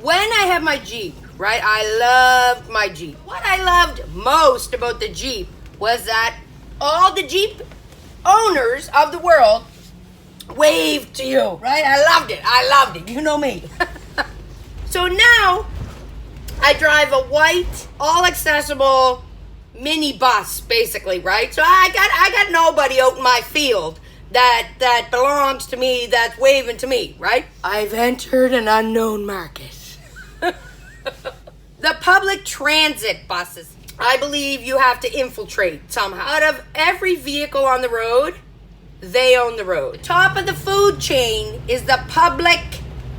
When I had my Jeep, right, I loved my Jeep. What I loved most about the Jeep was that all the Jeep owners of the world waved to you, right? I loved it, you know me. So now I drive a white, all accessible mini bus, basically, right? So I got nobody out in my field that belongs to me, that's waving to me, right? I've entered an unknown market. The public transit buses. I believe you have to infiltrate somehow. Out of every vehicle on the road, they own the road. The top of the food chain is the public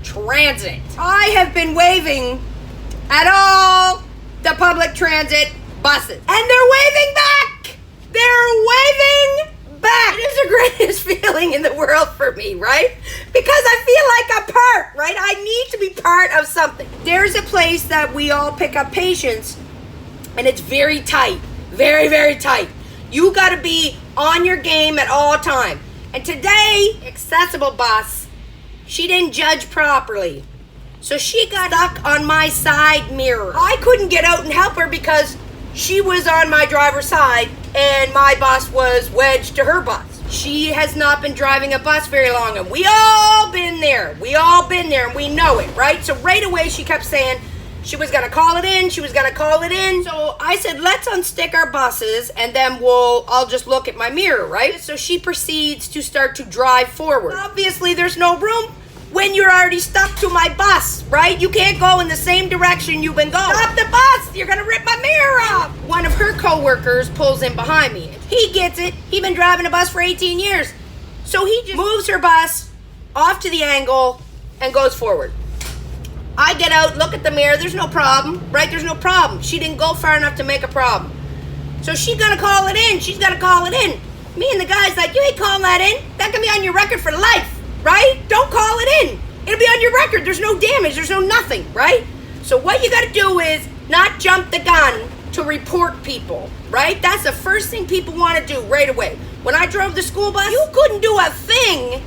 transit. I have been waving at all the public transit buses. And they're waving back! They're waving back! It is the greatest feeling in the world for me, right? Because I feel like I'm part, right? I need to be part of something. There's a place that we all pick up patients, and it's very tight. Very, very tight. You gotta be on your game at all time. And today, accessible bus, she didn't judge properly. So she got stuck on my side mirror. I couldn't get out and help her because she was on my driver's side and my bus was wedged to her bus. She has not been driving a bus very long, and we all been there. And we know it, right? So right away she kept saying she was gonna call it in. So I said, let's unstick our buses and then I'll just look at my mirror, right? So she proceeds to start to drive forward. Obviously there's no room when you're already stuck to my bus, right? You can't go in the same direction you've been going. Stop the bus! You're gonna rip my mirror off! One of her coworkers pulls in behind me. He gets it. He's been driving a bus for 18 years. So he just moves her bus off to the angle and goes forward. I get out, look at the mirror. There's no problem, right? There's no problem. She didn't go far enough to make a problem. So she's gonna call it in. Me and the guy's like, you ain't calling that in. That can be on your record for life. Right? Don't call it in. It'll be on your record. There's no damage. There's no nothing, right? So what you got to do is not jump the gun to report people, right? That's the first thing people want to do right away. When I drove the school bus, you couldn't do a thing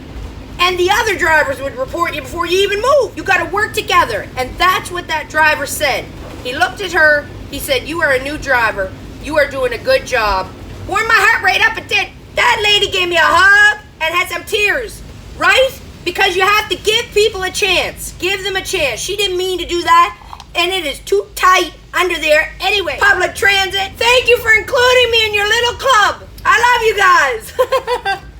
and the other drivers would report you before you even moved. You got to work together. And that's what that driver said. He looked at her. He said, you are a new driver. You are doing a good job. Warmed my heart right up. It did. That lady gave me a hug and had some tears. Right? Because you have to give people a chance. Give them a chance. She didn't mean to do that, and it is too tight under there. Anyway, public transit, thank you for including me in your little club. I love you guys.